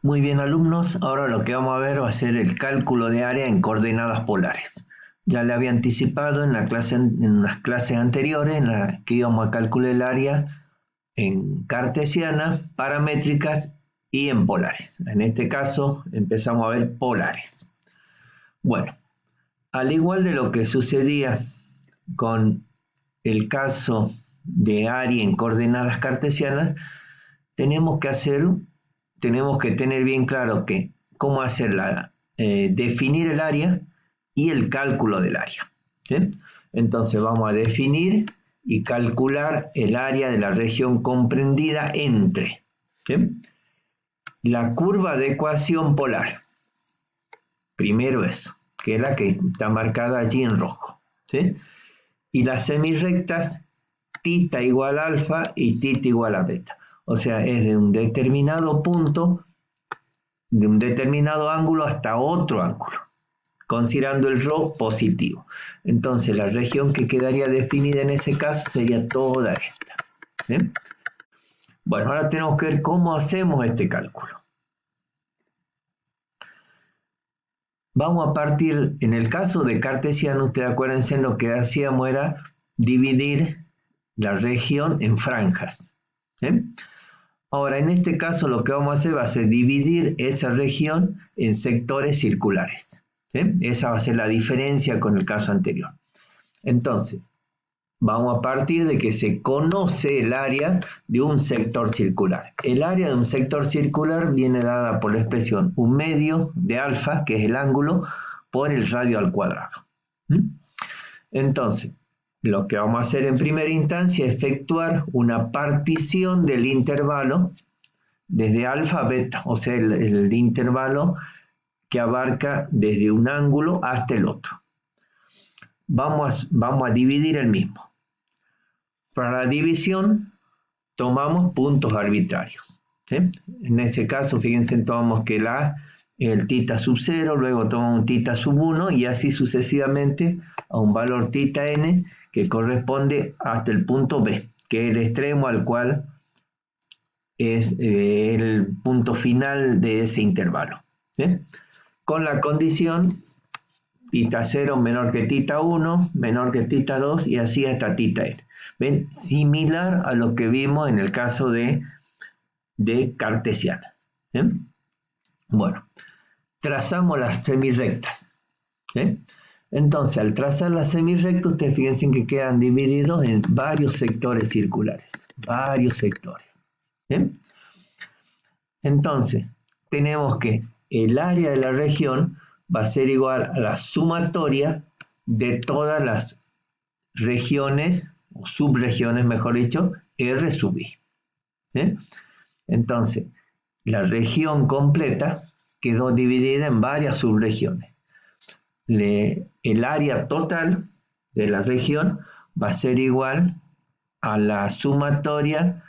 Muy bien, alumnos, ahora lo que vamos a ver va a ser el cálculo de área en coordenadas polares. Ya le había anticipado en unas clases anteriores en las que íbamos a calcular el área en cartesianas, paramétricas y en polares. En este caso empezamos a ver polares. Bueno, al igual de lo que sucedía con el caso de área en coordenadas cartesianas, tenemos que tener bien claro cómo definir el área y el cálculo del área. ¿Sí? Entonces vamos a definir y calcular el área de la región comprendida entre, ¿sí?, la curva de ecuación polar. Primero eso, que es la que está marcada allí en rojo, ¿sí?, y las semirrectas θ igual a alfa y θ igual a beta. O sea, es de un determinado punto, de un determinado ángulo hasta otro ángulo, considerando el ρ positivo. Entonces, la región que quedaría definida en ese caso sería toda esta. ¿Sí? Bueno, ahora tenemos que ver cómo hacemos este cálculo. Vamos a partir, en el caso de cartesiano, ustedes acuérdense, lo que hacíamos era dividir la región en franjas. ¿Sí? Ahora, en este caso lo que vamos a hacer va a ser dividir esa región en sectores circulares. ¿Sí? Esa va a ser la diferencia con el caso anterior. Entonces, vamos a partir de que se conoce el área de un sector circular. El área de un sector circular viene dada por la expresión 1 medio de alfa, que es el ángulo, por el radio al cuadrado. Entonces, lo que vamos a hacer en primera instancia es efectuar una partición del intervalo desde alfa a beta, o sea, el intervalo que abarca desde un ángulo hasta el otro. Vamos a dividir el mismo. Para la división tomamos puntos arbitrarios. ¿Sí? En este caso, fíjense, tomamos que el θ sub 0, luego tomamos un θ sub 1 y así sucesivamente a un valor θn que corresponde hasta el punto B, que es el extremo al cual es el punto final de ese intervalo. ¿Sí? Con la condición θ 0 menor que θ 1, menor que θ 2 y así hasta θn. ¿Ven? Similar a lo que vimos en el caso de cartesianas. ¿Sí? Bueno, trazamos las semirrectas. ¿Sí? Entonces, al trazar las semirrectas, ustedes fíjense que quedan divididos en varios sectores circulares. Varios sectores. ¿Sí? Entonces, tenemos que el área de la región va a ser igual a la sumatoria de todas las regiones, o subregiones, mejor dicho, R sub I. ¿Sí? Entonces, la región completa quedó dividida en varias subregiones. El área total de la región va a ser igual a la sumatoria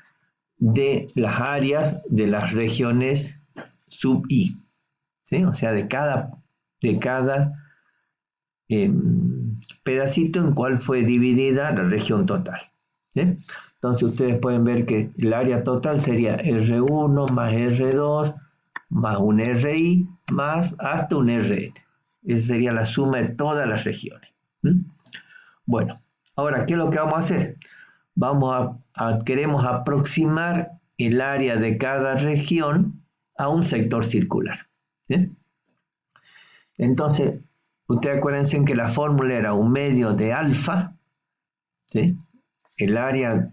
de las áreas de las regiones sub I. ¿Sí? O sea, de cada pedacito en cual fue dividida la región total. ¿Sí? Entonces ustedes pueden ver que el área total sería R1 más R2 más un RI más hasta un RN. Esa sería la suma de todas las regiones. Bueno, ahora, ¿qué es lo que vamos a hacer? Queremos aproximar el área de cada región a un sector circular. ¿Sí? Entonces, ustedes acuérdense que la fórmula era 1 medio de alfa, ¿sí? El área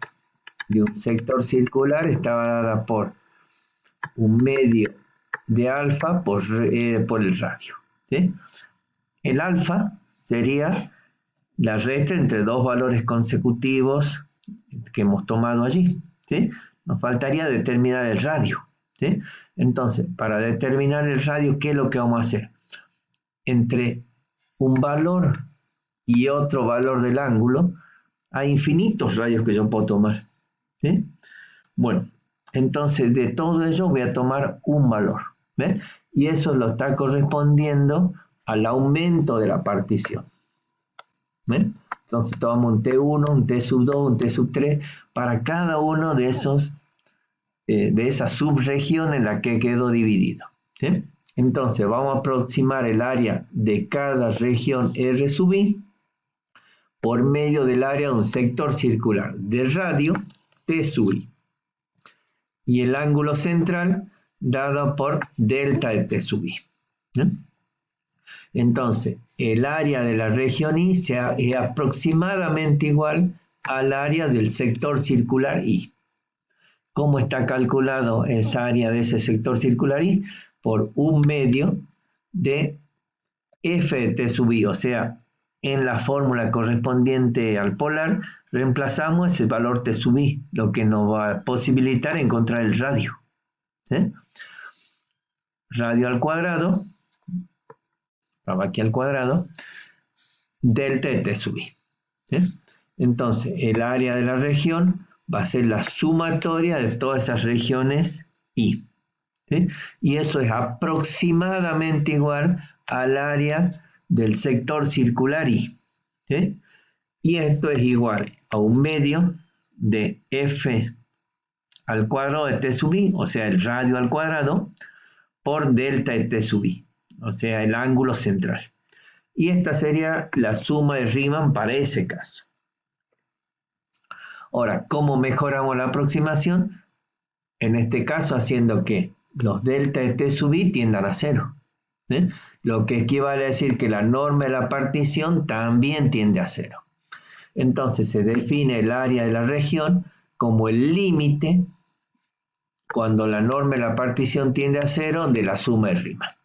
de un sector circular estaba dada por 1 medio de alfa por el radio. ¿Sí? El alfa sería la resta entre dos valores consecutivos que hemos tomado allí. ¿Sí? Nos faltaría determinar el radio. ¿Sí? Entonces, para determinar el radio, ¿qué es lo que vamos a hacer? Entre un valor y otro valor del ángulo, hay infinitos radios que yo puedo tomar. ¿Sí? Bueno, entonces de todo ello voy a tomar un valor. ¿Ven? Y eso lo está correspondiendo al aumento de la partición. ¿Ven? Entonces tomamos un T1, un T sub 2, un T sub 3 para cada uno de esos de esa subregión en la que quedó dividido. ¿Sí? Entonces vamos a aproximar el área de cada región R sub I por medio del área de un sector circular de radio T sub I. Y el ángulo central dado por delta de T sub I. ¿Sí? Entonces, el área de la región I es aproximadamente igual al área del sector circular I. ¿Cómo está calculado esa área de ese sector circular I? Por 1/2 de F de T sub I, o sea, en la fórmula correspondiente al polar, reemplazamos ese valor T sub I, lo que nos va a posibilitar encontrar el radio. ¿Sí? Radio al cuadrado, estaba aquí al cuadrado, delta de T sub I. ¿Sí? Entonces, el área de la región va a ser la sumatoria de todas esas regiones I. ¿Sí? Y eso es aproximadamente igual al área del sector circular I. ¿Sí? Y esto es igual a 1/2 de F al cuadrado de T sub I, o sea, el radio al cuadrado, por delta de T sub I, o sea, el ángulo central. Y esta sería la suma de Riemann para ese caso. Ahora, ¿cómo mejoramos la aproximación? En este caso, haciendo que los delta de T sub I tiendan a 0. ¿Eh? Lo que equivale a decir que la norma de la partición también tiende a 0. Entonces se define el área de la región como el límite cuando la norma de la partición tiende a 0 de la suma de Riemann.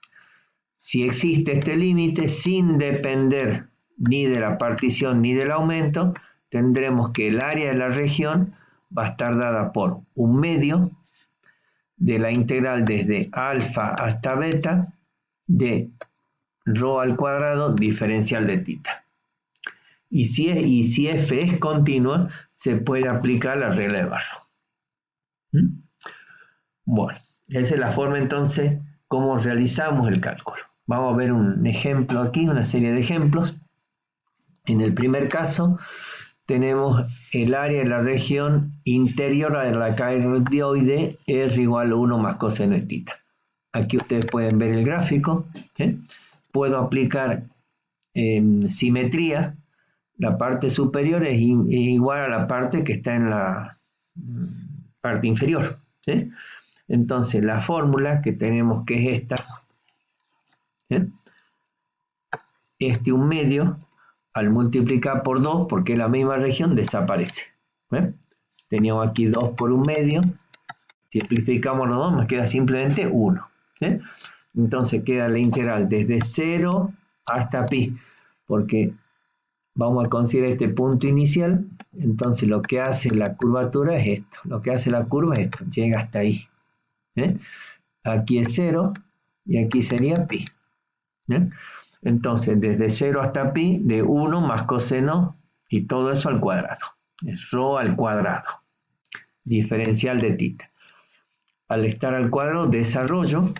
Si existe este límite sin depender ni de la partición ni del aumento, tendremos que el área de la región va a estar dada por 1/2 de la integral desde alfa hasta beta de rho al cuadrado diferencial de tita. Y si F es continua, se puede aplicar la regla de Barrow. Bueno, esa es la forma entonces como realizamos el cálculo. Vamos a ver un ejemplo aquí, una serie de ejemplos. En el primer caso, tenemos el área de la región interior a la cardioide R igual a 1 más coseno de tita. Aquí ustedes pueden ver el gráfico. ¿Sí? Puedo aplicar simetría. La parte superior es igual a la parte que está en la parte inferior. ¿Sí? Entonces, la fórmula que tenemos que es esta. ¿Sí? Este 1/2 al multiplicar por 2, porque es la misma región, desaparece. ¿Sí? Teníamos aquí 2 por 1/2. Simplificamos los dos, nos queda simplemente 1. ¿Sí? Entonces queda la integral desde 0 hasta pi, porque vamos a considerar este punto inicial. Entonces lo que hace la curvatura es esto. Lo que hace la curva es esto, llega hasta ahí. ¿Sí? Aquí es 0 y aquí sería pi. ¿Sí? Entonces desde 0 hasta pi, de 1 más coseno y todo eso al cuadrado. Es rho al cuadrado, diferencial de tita. Al estar al cuadrado, desarrollo.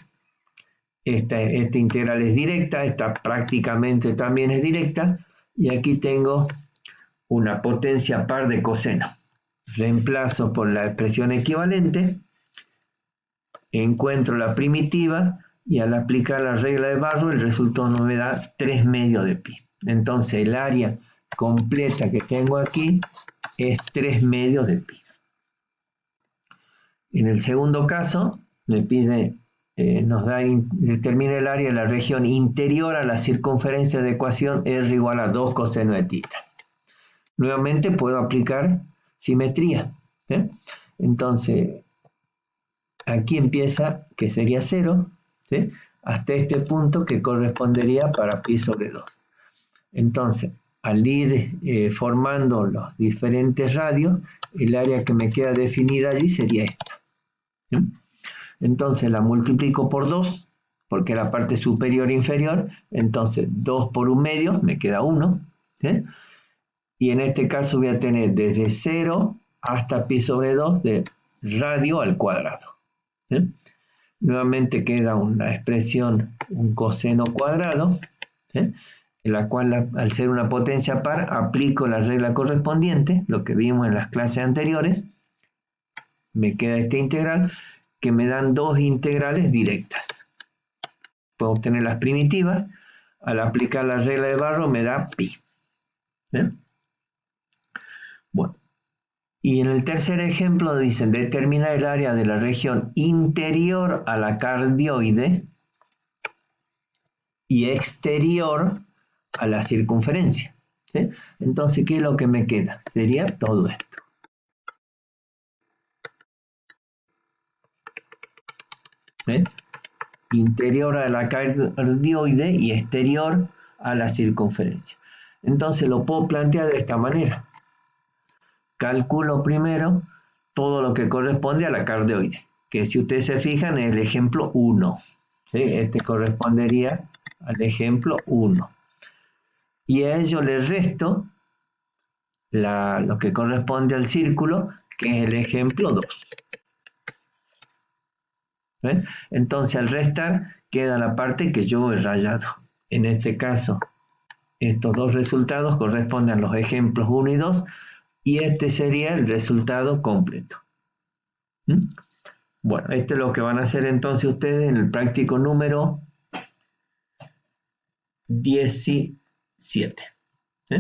Esta integral es directa, esta prácticamente también es directa, y aquí tengo una potencia par de coseno. Reemplazo por la expresión equivalente, encuentro la primitiva, y al aplicar la regla de Barrow, el resultado nos me da 3/2 de pi. Entonces el área completa que tengo aquí es 3/2 de pi. En el segundo caso, me pide, determina el área de la región interior a la circunferencia de ecuación R igual a 2 coseno de tita. Nuevamente puedo aplicar simetría. ¿Eh? Entonces, aquí empieza, que sería 0, ¿sí? Hasta este punto que correspondería para pi sobre 2. Entonces, al ir formando los diferentes radios, el área que me queda definida allí sería esta. ¿Sí? Entonces la multiplico por 2, porque la parte superior e inferior, entonces 2 por 1/2 me queda 1. ¿Sí? Y en este caso voy a tener desde 0 hasta pi sobre 2 de radio al cuadrado. ¿Sí? Nuevamente queda una expresión, un coseno cuadrado, ¿sí? En la cual al ser una potencia par aplico la regla correspondiente, lo que vimos en las clases anteriores. me queda esta integral que me dan dos integrales directas. Puedo obtener las primitivas. Al aplicar la regla de Barrow me da pi. ¿Bien? Bueno. Y en el tercer ejemplo dicen determinar el área de la región interior a la cardioide y exterior a la circunferencia. ¿Sí? Entonces, ¿qué es lo que me queda? Sería todo esto. ¿Sí? Interior a la cardioide y exterior a la circunferencia. Entonces lo puedo plantear de esta manera. Calculo primero todo lo que corresponde a la cardioide, que si ustedes se fijan es el ejemplo 1. ¿Sí? Este correspondería al ejemplo 1. Y a ello le resto lo que corresponde al círculo, que es el ejemplo 2. ¿Ven? Entonces al restar queda la parte que yo he rayado. En este caso, estos dos resultados corresponden a los ejemplos 1 y 2, y este sería el resultado completo. ¿Mm? Bueno, esto es lo que van a hacer entonces ustedes en el práctico número 17. ¿Sí?